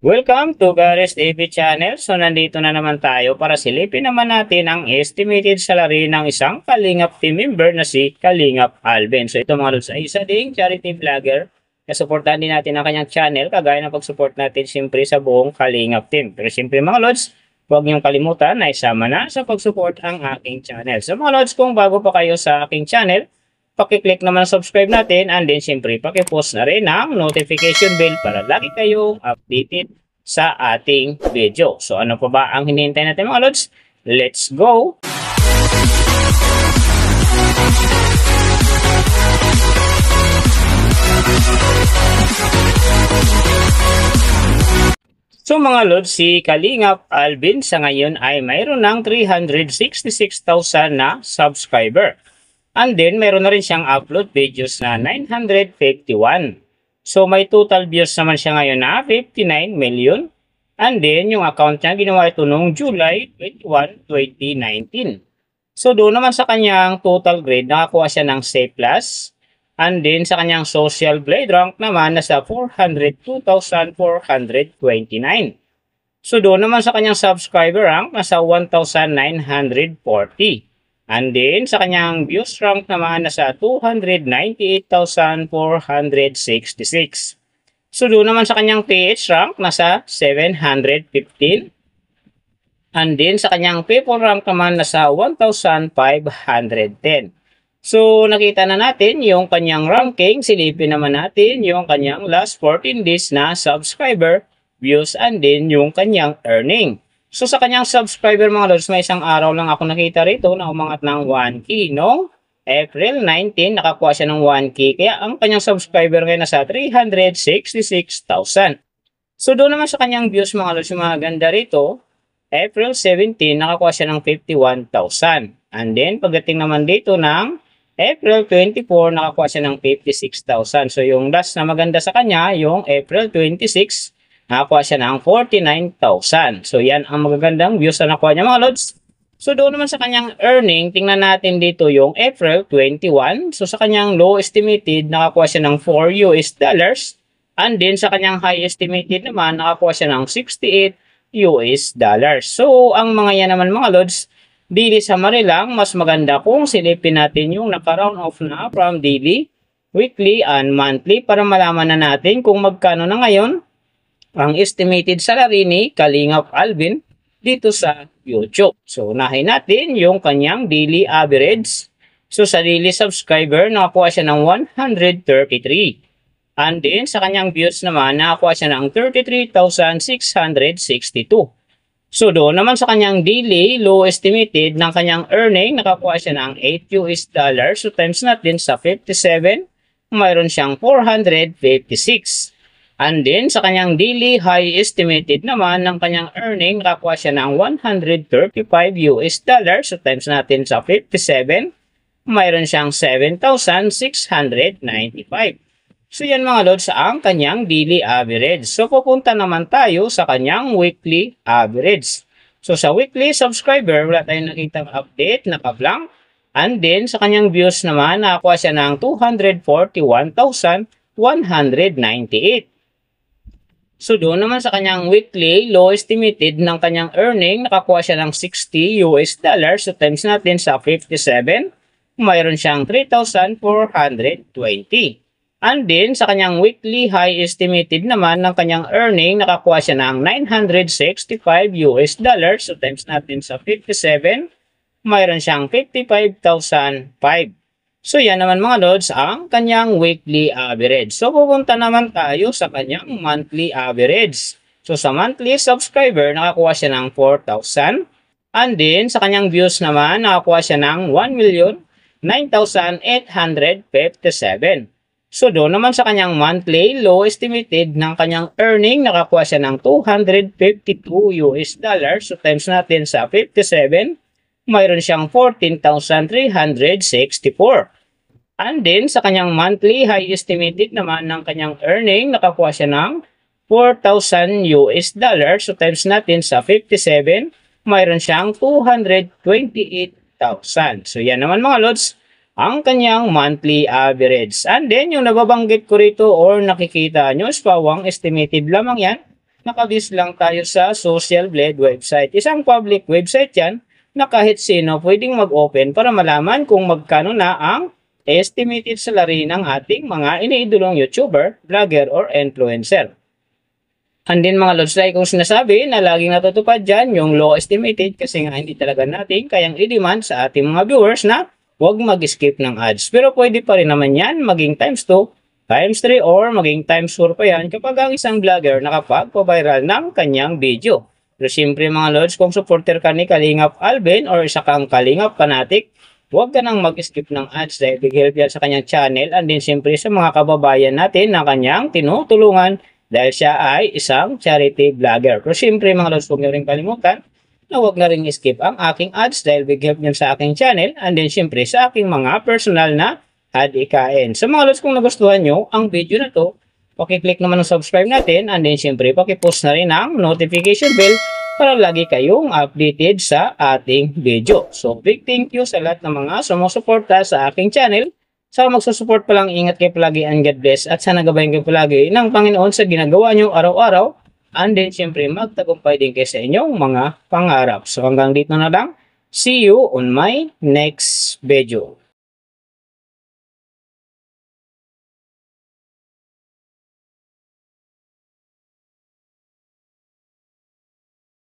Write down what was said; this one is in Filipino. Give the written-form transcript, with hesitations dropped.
Welcome to Garis TV channel. So nandito na naman tayo para silipin naman natin ang estimated salary ng isang Kalingap team member na si Kalingap Alvin. So ito mga lods ay isa ding charity vlogger na supportan din natin ang kanyang channel kagaya ng pag-support natin siyempre sa buong Kalingap team. Pero siyempre mga lods, huwag niyong kalimutan na isama na sa pag-support ang aking channel. So mga lods, kung bago pa kayo sa aking channel, paki-click naman subscribe natin and then siyempre paki-post na rin ang notification bell para lagi kayong updated sa ating video. So ano pa ba ang hinihintay natin mga lods? Let's go! So mga lods, si Kalingap Alvin sa ngayon ay mayroon ng 366,000 na subscriber. And then, meron na rin siyang upload videos na 951. So, may total views naman siya ngayon na 59 million. And then, yung account niya, ginawa ito noong July 21, 2019. So, doon naman sa kanyang total grade, nakakuha siya ng C+. And then, sa kanyang social blade rank naman, nasa 402,429. So, doon naman sa kanyang subscriber rank, nasa 1,940. And then, sa kanyang views rank naman, nasa 298,466. So, doon naman sa kanyang PH rank, nasa 715. And then, sa kanyang people rank naman, nasa 1,510. So, nakita na natin yung kanyang ranking. Silipin naman natin yung kanyang last 14 days na subscriber, views, and then yung kanyang earning. So sa kanyang subscriber mga lods, may isang araw lang ako nakita rito na umangat ng 1K. No? April 19, nakakuha siya ng 1K. Kaya ang kanyang subscriber ngayon nasa 366,000. So doon naman sa kanyang views mga lods, yung mga ganda rito, April 17, nakakuha siya ng 51,000. And then pagdating naman dito ng April 24, nakakuha siya ng 56,000. So yung last na maganda sa kanya, yung April 26, nakakuha siya ng 49,000. So, yan ang magagandang views na nakuha niya mga lods. So, doon naman sa kanyang earning, tingnan natin dito yung April 21. So, sa kanyang low estimated, nakakuha siya ng 4 US dollars. And then, sa kanyang high estimated naman, nakakuha siya ng 68 US dollars. So, ang mga yan naman mga lods, daily summary lang, mas maganda kung silipin natin yung naka-round off na from daily, weekly, and monthly para malaman na natin kung magkano na ngayon ang estimated salary ni Kalingap Alvin dito sa YouTube. So, unahin natin yung kanyang daily average. So, sa daily subscriber, nakakuha siya ng 133. And then, sa kanyang views naman, nakakuha siya ng 33,662. So, doon naman sa kanyang daily low estimated ng kanyang earning, nakakuha siya ng 8 US dollars. So, times natin sa 57, mayroon siyang 456. And then, sa kanyang daily high estimated naman ng kanyang earning, nakakuha siya ng 135 US dollars. So, times natin sa 57, mayroon siyang 7,695. So, yan mga lods ang kanyang daily average. So, pupunta naman tayo sa kanyang weekly average. So, sa weekly subscriber, wala tayong nakita update, naka-blank. And then, sa kanyang views naman, nakakuha siya ng 241,198. So, doon naman sa kanyang weekly, low estimated ng kanyang earning, nakakuha siya ng 60 US dollars. So, times natin sa 57, mayroon siyang 3,420. And then, sa kanyang weekly high estimated naman ng kanyang earning, nakakuha siya ng 965 US dollars. So, times natin sa 57, mayroon siyang 55,005. So, yan naman mga lods ang kanyang weekly average. So, pupunta naman tayo sa kanyang monthly average. So, sa monthly subscriber, nakakuha siya ng 4,000. And then, sa kanyang views naman, nakakuha siya ng 1,09,857. So, doon naman sa kanyang monthly low estimated ng kanyang earning, nakakuha siya ng 252 US dollars. So, times natin sa 57, mayroon siyang 14,364. And then, sa kanyang monthly high estimated naman ng kanyang earning, nakakuha siya ng 4,000 US dollars. So, times natin sa 57, mayroon siyang 228,000. So, yan naman mga lods, ang kanyang monthly average. And then, yung nababanggit ko rito or nakikita nyo, is pawang estimated lamang yan. nakabis lang tayo sa Social Blade website. Isang public website yan na kahit sino pwedeng mag-open para malaman kung magkano na ang estimated salary ng ating mga iniidolong YouTuber, vlogger, or influencer. And then mga lods, like kung sinasabi na laging natutupad dyan yung low estimated kasi nga hindi talaga natin kayang i-demand sa ating mga viewers na huwag mag-skip ng ads. Pero pwede pa rin naman yan maging times 2, times 3, or maging times 4 pa yan kapag ang isang vlogger nakapag-viral ng kanyang video. Pero siyempre mga lods, kung supporter ka ni Kalingap Alvin or isa kang Kalingap fanatic, huwag ka nang mag-skip ng ads dahil big-help yan sa kanyang channel and then siyempre sa mga kababayan natin na kanyang tinutulungan dahil siya ay isang charity vlogger. Pero siyempre mga lods, huwag nyo rin kalimutan na huwag na rin skip ang aking ads dahil big help nyo sa aking channel and then siyempre sa aking mga personal na ad ikain. Sa mga lods, kung nagustuhan nyo ang video na to, pakiclick naman ng subscribe natin and then siyempre pakipost na rin ang notification bell para lagi kayong updated sa ating video. So big thank you sa lahat ng mga sumusuporta sa aking channel. Sa magsusupport pa lang, ingat kayo palagi and God bless. At sana gabayan kayo palagi ng Panginoon sa ginagawa nyo araw-araw. And then, syempre, magtagumpay din kayo sa inyong mga pangarap. So hanggang dito na lang. See you on my next video.